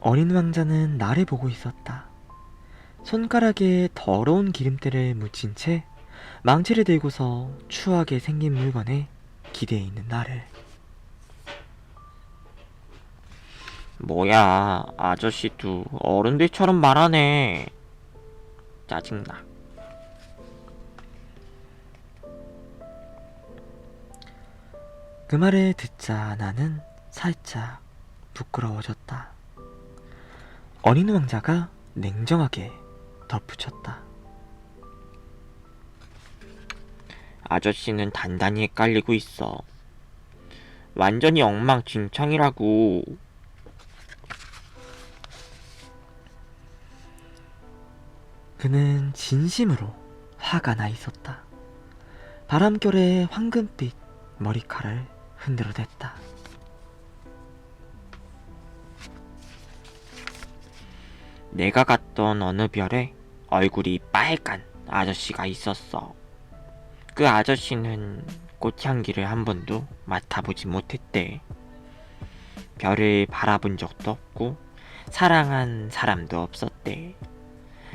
어린 왕자는 나를 보고 있었다. 손가락에 더러운 기름때를 묻힌 채 망치를 들고서 추하게 생긴 물건에 기대해 있는 나를. 뭐야, 아저씨도 어른들처럼 말하네. 짜증나. 그 말을 듣자 나는 살짝 부끄러워졌다. 어린 왕자가 냉정하게 덧붙였다. 아저씨는 단단히 헷갈리고 있어. 완전히 엉망진창이라고. 그는 진심으로 화가 나 있었다. 바람결에 황금빛 머리카락을 흔들어댔다. 내가 갔던 어느 별에 얼굴이 빨간 아저씨가 있었어. 그 아저씨는 꽃향기를 한 번도 맡아보지 못했대. 별을 바라본 적도 없고 사랑한 사람도 없었대.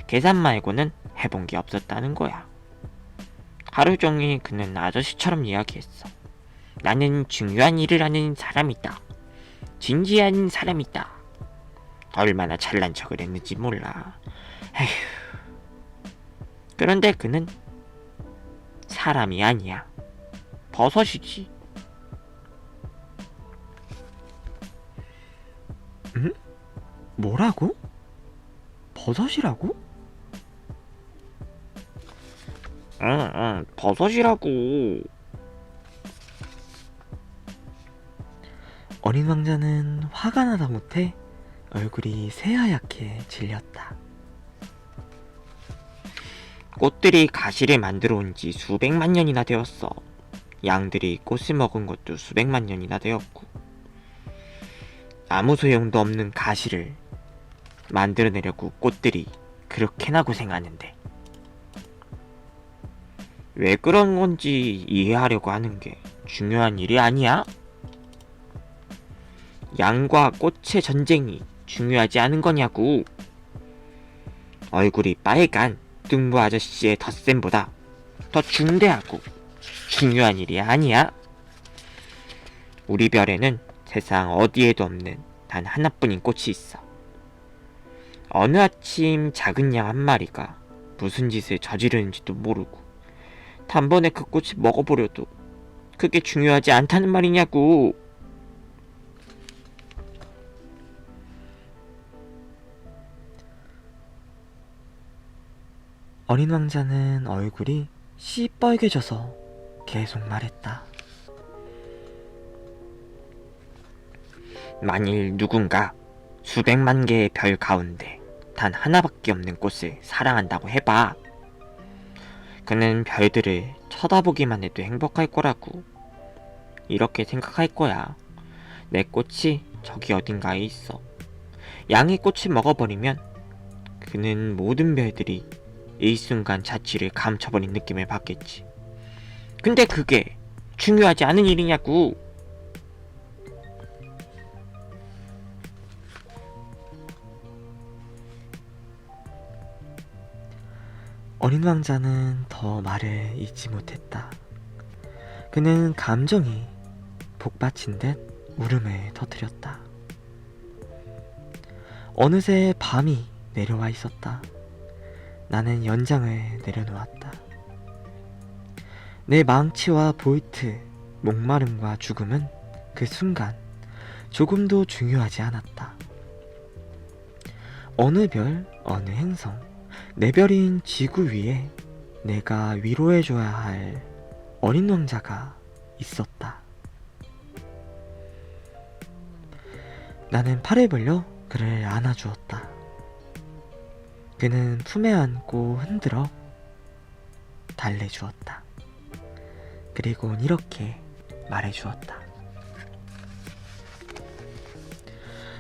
계산 말고는 해본 게 없었다는 거야. 하루 종일 그는 아저씨처럼 이야기했어. 나는 중요한 일을 하는 사람이다. 진지한 사람이다. 얼마나 잘난 척을 했는지 몰라. 에휴. 그런데 그는 사람이 아니야. 버섯이지. 응? 뭐라고? 버섯이라고? 응, 버섯이라고. 어린 왕자는 화가 나다 못해 얼굴이 새하얗게 질렸다. 꽃들이 가시를 만들어 온 지 수백만 년이나 되었어. 양들이 꽃을 먹은 것도 수백만 년이나 되었고, 아무 소용도 없는 가시를 만들어내려고 꽃들이 그렇게나 고생하는데 왜 그런 건지 이해하려고 하는 게 중요한 일이 아니야? 양과 꽃의 전쟁이 중요하지 않은 거냐고. 얼굴이 빨간 뚱보 아저씨의 덧셈보다 더 중대하고 중요한 일이 아니야. 우리 별에는 세상 어디에도 없는 단 하나뿐인 꽃이 있어. 어느 아침 작은 양 한 마리가 무슨 짓을 저지르는지도 모르고 단번에 그 꽃을 먹어보려도 그게 중요하지 않다는 말이냐고. 어린 왕자는 얼굴이 시뻘개져서 계속 말했다. 만일 누군가 수백만 개의 별 가운데 단 하나밖에 없는 꽃을 사랑한다고 해봐. 그는 별들을 쳐다보기만 해도 행복할 거라고. 이렇게 생각할 거야. 내 꽃이 저기 어딘가에 있어. 양의 꽃을 먹어버리면 그는 모든 별들이 일순간 자취를 감춰버린 느낌을 받겠지. 근데 그게 중요하지 않은 일이냐고. 어린 왕자는 더 말을 잇지 못했다. 그는 감정이 복받친 듯 울음을 터뜨렸다. 어느새 밤이 내려와 있었다. 나는 연장을 내려놓았다. 내 망치와 볼트, 목마름과 죽음은 그 순간 조금도 중요하지 않았다. 어느 별, 어느 행성, 내 별인 지구 위에 내가 위로해줘야 할 어린 왕자가 있었다. 나는 팔을 벌려 그를 안아주었다. 그는 품에 안고 흔들어 달래주었다. 그리고 이렇게 말해주었다.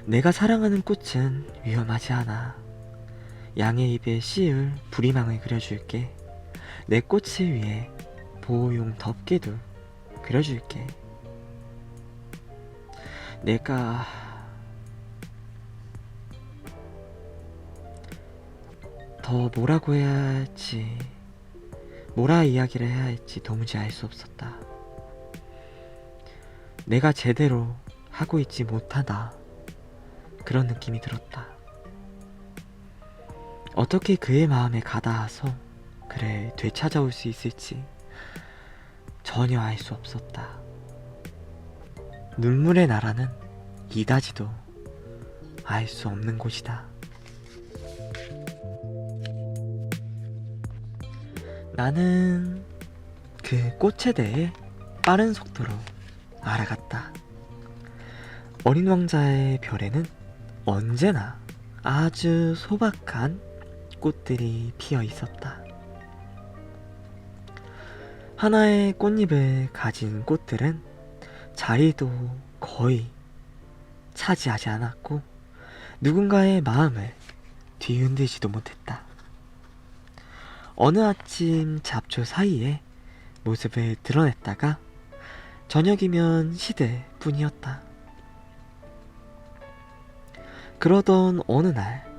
내가 사랑하는 꽃은 위험하지 않아. 양의 입에 씌울 부리망을 그려줄게. 내 꽃을 위해 보호용 덮개도 그려줄게. 내가 더 뭐라고 해야 할지, 뭐라 이야기를 해야 할지 도무지 알 수 없었다. 내가 제대로 하고 있지 못하다. 그런 느낌이 들었다. 어떻게 그의 마음에 가닿아서 그를 되찾아올 수 있을지 전혀 알 수 없었다. 눈물의 나라는 이다지도 알 수 없는 곳이다. 나는 그 꽃에 대해 빠른 속도로 알아갔다. 어린 왕자의 별에는 언제나 아주 소박한 꽃들이 피어 있었다. 하나의 꽃잎을 가진 꽃들은 자리도 거의 차지하지 않았고 누군가의 마음을 뒤흔들지도 못했다. 어느 아침 잡초 사이에 모습을 드러냈다가 저녁이면 시들 뿐이었다. 그러던 어느 날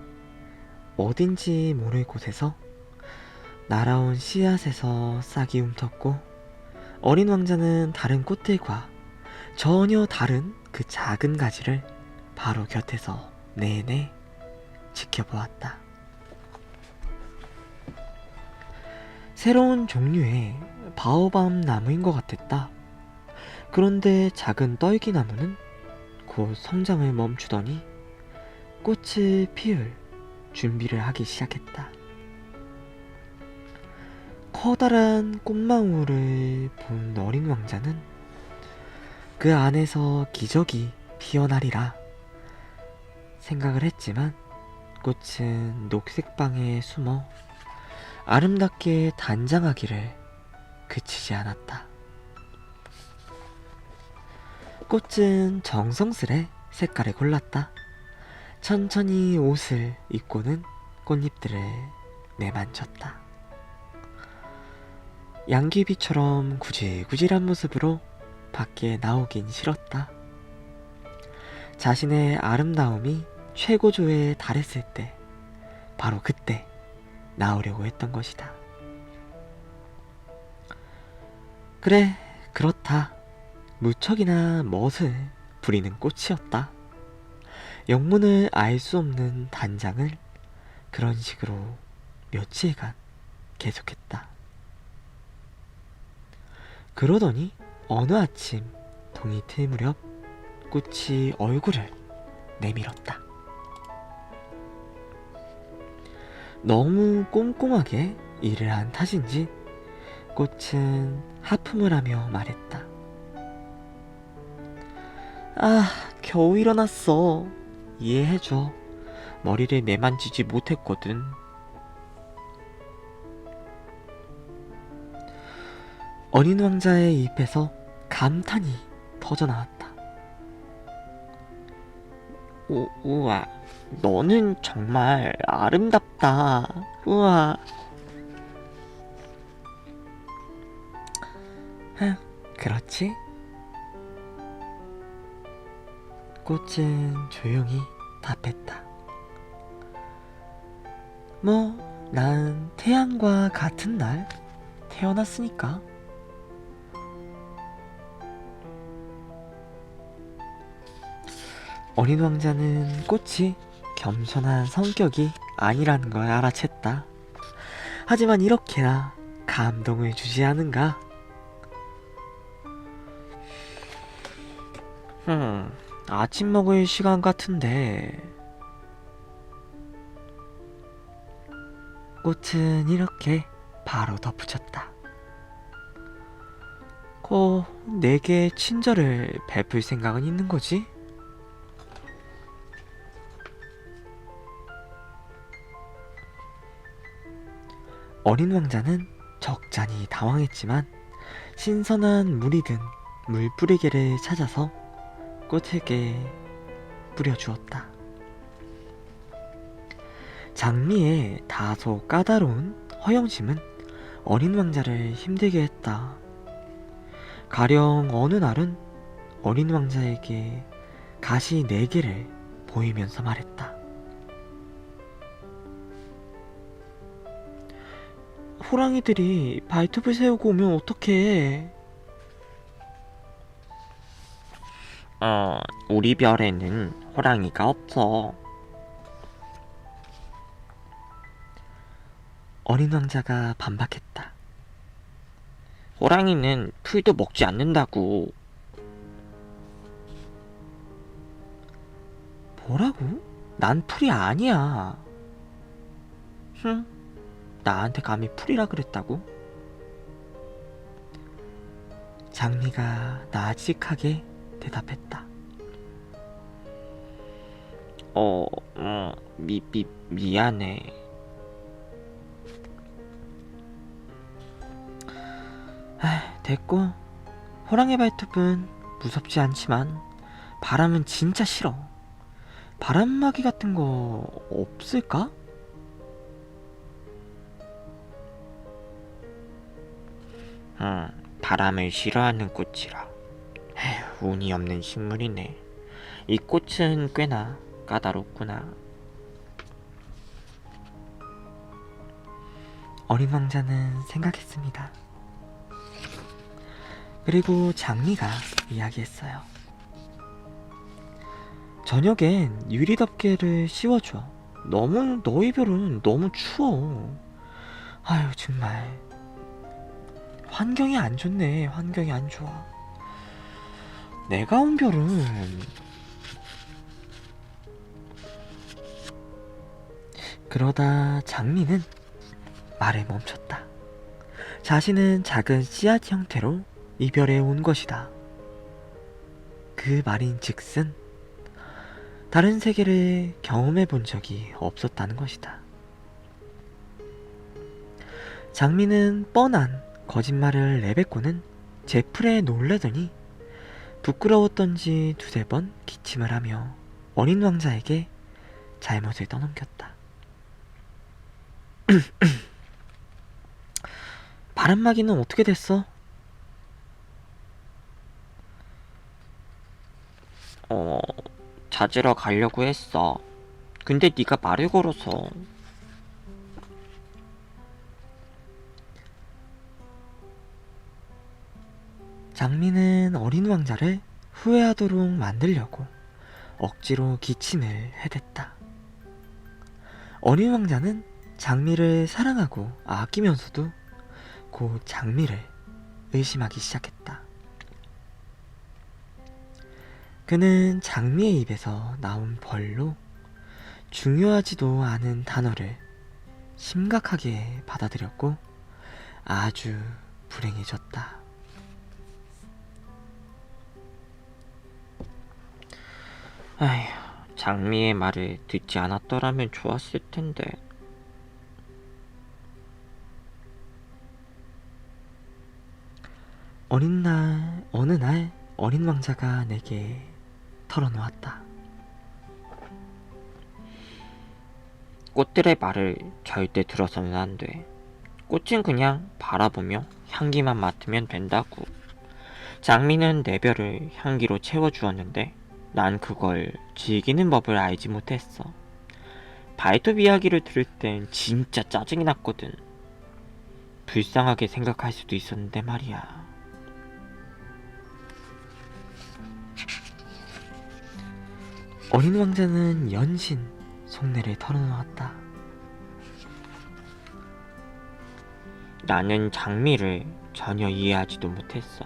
어딘지 모를 곳에서 날아온 씨앗에서 싹이 움텄고 어린 왕자는 다른 꽃들과 전혀 다른 그 작은 가지를 바로 곁에서 내내 지켜보았다. 새로운 종류의 바오밤 나무인 것 같았다. 그런데 작은 떨기나무는 곧 성장을 멈추더니 꽃을 피울 준비를 하기 시작했다. 커다란 꽃망울을 본 어린 왕자는 그 안에서 기적이 피어나리라 생각을 했지만 꽃은 녹색방에 숨어 아름답게 단장하기를 그치지 않았다. 꽃은 정성스레 색깔을 골랐다. 천천히 옷을 입고는 꽃잎들을 내만졌다. 양귀비처럼 구질구질한 모습으로 밖에 나오긴 싫었다. 자신의 아름다움이 최고조에 달했을 때, 바로 그때 나오려고 했던 것이다. 그래, 그렇다. 무척이나 멋을 부리는 꽃이었다. 영문을 알 수 없는 단장을 그런 식으로 며칠간 계속했다. 그러더니 어느 아침 동이 틀 무렵 꽃이 얼굴을 내밀었다. 너무 꼼꼼하게 일을 한 탓인지 꽃은 하품을 하며 말했다. 아, 겨우 일어났어. 이해해줘. 머리를 매만지지 못했거든. 어린 왕자의 입에서 감탄이 터져나왔다. 우와, 너는 정말 아름답다. 우와. 그렇지? 꽃은 조용히 답했다. 뭐, 난 태양과 같은 날 태어났으니까. 어린 왕자는 꽃이 겸손한 성격이 아니라는 걸 알아챘다. 하지만 이렇게나 감동을 주지 않은가? 아침 먹을 시간 같은데. 꽃은 이렇게 바로 덧붙였다. 내게 친절을 베풀 생각은 있는 거지? 어린 왕자는 적잖이 당황했지만 신선한 물이 든 물뿌리개를 찾아서 꽃에게 뿌려주었다. 장미의 다소 까다로운 허영심은 어린 왕자를 힘들게 했다. 가령 어느 날은 어린 왕자에게 가시 4개를 보이면서 말했다. 호랑이들이 발톱을 세우고 오면 어떡해? 우리 별에는 호랑이가 없어. 어린 왕자가 반박했다. 호랑이는 풀도 먹지 않는다고. 뭐라고? 난 풀이 아니야. 나한테 감히 풀이라 그랬다고? 장미가 나직하게 대답했다. 미안해. 됐고, 호랑이 발톱은 무섭지 않지만 바람은 진짜 싫어. 바람막이 같은 거 없을까? 바람을 싫어하는 꽃이라. 에휴, 운이 없는 식물이네. 이 꽃은 꽤나 까다롭구나. 어린 왕자는 생각했습니다. 그리고 장미가 이야기했어요. 저녁엔 유리덮개를 씌워줘. 너희 별은 너무 추워. 아유, 정말. 환경이 안 좋네. 환경이 안 좋아. 내가 온 별은. 그러다 장미는 말을 멈췄다. 자신은 작은 씨앗 형태로 이 별에 온 것이다. 그 말인 즉슨 다른 세계를 경험해 본 적이 없었다는 것이다. 장미는 뻔한 거짓말을 내뱉고는 제풀에 놀래더니 부끄러웠던지 두세 번 기침을 하며 어린 왕자에게 잘못을 떠넘겼다. 바람막이는 어떻게 됐어? 찾으러 가려고 했어. 근데 네가 말을 걸어서. 장미는 어린 왕자를 후회하도록 만들려고 억지로 기침을 해댔다. 어린 왕자는 장미를 사랑하고 아끼면서도 곧 장미를 의심하기 시작했다. 그는 장미의 입에서 나온 벌로 중요하지도 않은 단어를 심각하게 받아들였고 아주 불행해졌다. 아휴, 장미의 말을 듣지 않았더라면 좋았을 텐데. 어느 날 어린 왕자가 내게 털어놓았다. 꽃들의 말을 절대 들어서는 안 돼. 꽃은 그냥 바라보며 향기만 맡으면 된다고. 장미는 내 별을 향기로 채워주었는데 난 그걸 즐기는 법을 알지 못했어. 발톱 이야기를 들을 땐 진짜 짜증이 났거든. 불쌍하게 생각할 수도 있었는데 말이야. 어린 왕자는 연신 속내를 털어놓았다. 나는 장미를 전혀 이해하지도 못했어.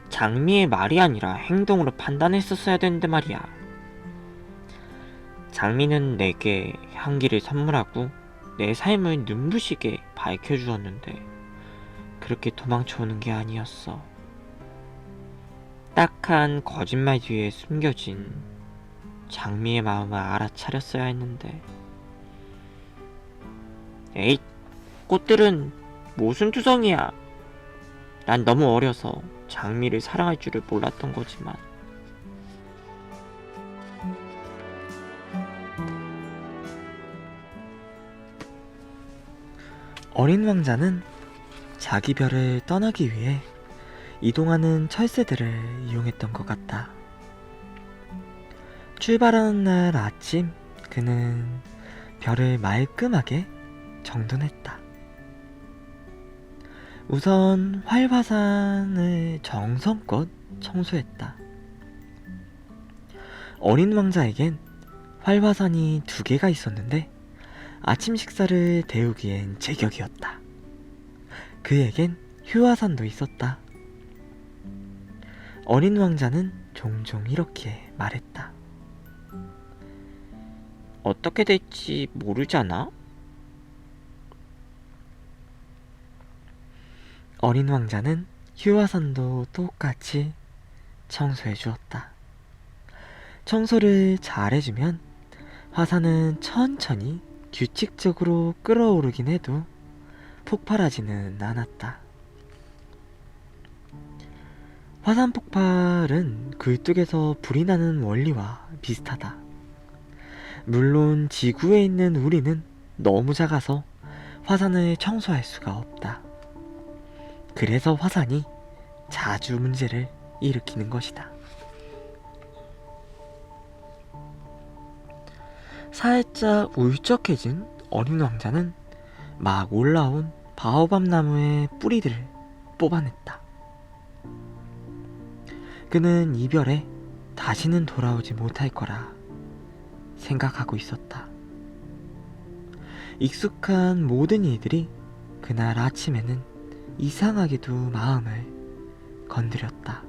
장미의 말이 아니라 행동으로 판단했었어야 되는데 말이야. 장미는 내게 향기를 선물하고 내 삶을 눈부시게 밝혀주었는데 그렇게 도망쳐오는 게 아니었어. 딱한 거짓말 뒤에 숨겨진 장미의 마음을 알아차렸어야 했는데. 에잇, 꽃들은 모순투성이야. 난 너무 어려서 장미를 사랑할 줄을 몰랐던 거지만. 어린 왕자는 자기 별을 떠나기 위해 이동하는 철새들을 이용했던 것 같다. 출발하는 날 아침, 그는 별을 말끔하게 정돈했다. 우선 활화산을 정성껏 청소했다. 어린 왕자에겐 활화산이 2개가 있었는데 아침 식사를 데우기엔 제격이었다. 그에겐 휴화산도 있었다. 어린 왕자는 종종 이렇게 말했다. 어떻게 될지 모르잖아? 어린 왕자는 휴화산도 똑같이 청소해 주었다. 청소를 잘 해주면 화산은 천천히 규칙적으로 끓어오르긴 해도 폭발하지는 않았다. 화산 폭발은 굴뚝에서 불이 나는 원리와 비슷하다. 물론 지구에 있는 우리는 너무 작아서 화산을 청소할 수가 없다. 그래서 화산이 자주 문제를 일으키는 것이다. 살짝 울적해진 어린 왕자는 막 올라온 바오밥 나무의 뿌리들을 뽑아냈다. 그는 이별에 다시는 돌아오지 못할 거라 생각하고 있었다. 익숙한 모든 일들이 그날 아침에는 이상하게도 마음을 건드렸다.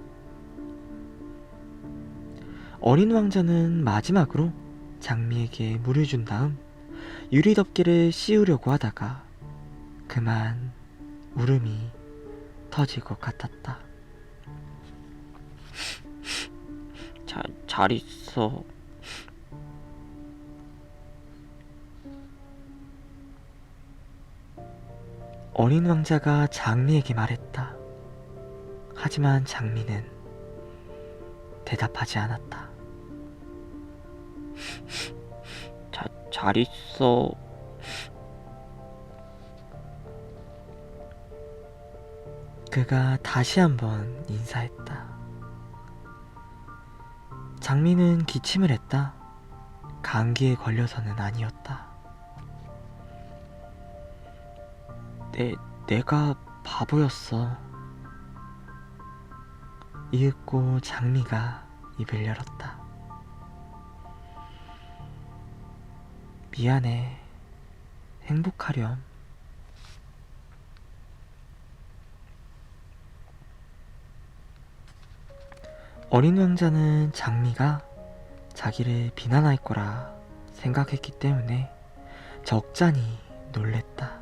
어린 왕자는 마지막으로 장미에게 물을 준 다음 유리덮개를 씌우려고 하다가 그만 울음이 터질 것 같았다. 잘 있어. 어린 왕자가 장미에게 말했다. 하지만 장미는 대답하지 않았다. 잘 있어. 그가 다시 한번 인사했다. 장미는 기침을 했다. 감기에 걸려서는 아니었다. 내가 바보였어. 이윽고 장미가 입을 열었다. 미안해. 행복하렴. 어린 왕자는 장미가 자기를 비난할 거라 생각했기 때문에 적잖이 놀랬다.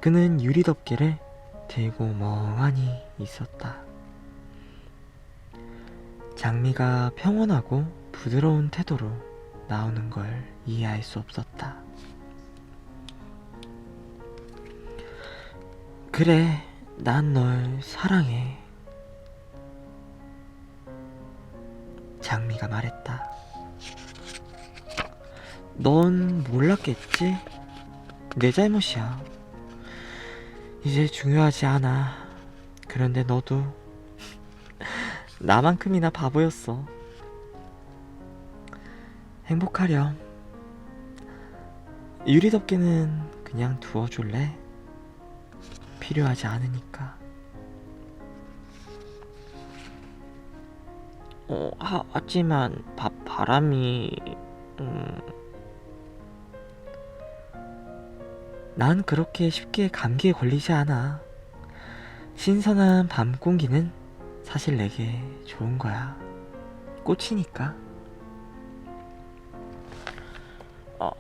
그는 유리덮개를 들고 멍하니 있었다. 장미가 평온하고 부드러운 태도로 나오는 걸 이해할 수 없었다. 그래, 난 널 사랑해. 장미가 말했다. 넌 몰랐겠지? 내 잘못이야. 이제 중요하지 않아. 그런데 너도 나만큼이나 바보였어. 행복하렴. 유리덮개는 그냥 두어줄래? 필요하지 않으니까. 하지만 바람이... 난 그렇게 쉽게 감기에 걸리지 않아. 신선한 밤 공기는 사실 내게 좋은 거야. 꽃이니까.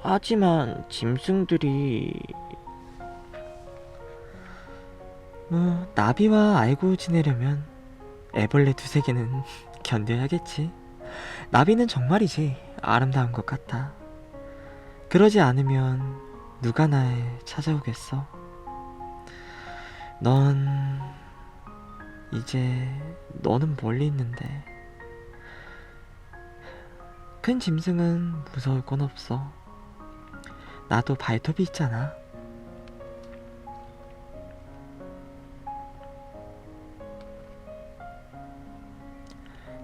하지만 짐승들이... 나비와 알고 지내려면 애벌레 두세 개는 견뎌야겠지. 나비는 정말이지 아름다운 것 같아. 그러지 않으면 누가 날 찾아오겠어? 너는 멀리 있는데. 큰 짐승은 무서울 건 없어. 나도 발톱이 있잖아.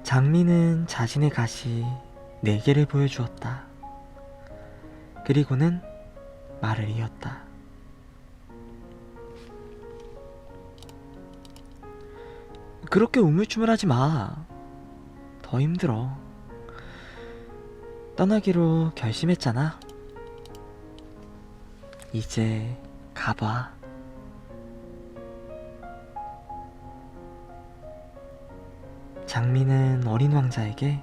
장미는 자신의 가시 4개를 보여주었다. 그리고는 말을 이었다. 그렇게 우물쭈물하지 마. 더 힘들어. 떠나기로 결심했잖아. 이제 가봐. 장미는 어린 왕자에게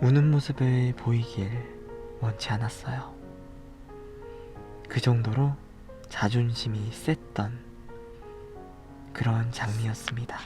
우는 모습을 보이길 원치 않았어요. 그 정도로 자존심이 셌던 그런 장미였습니다.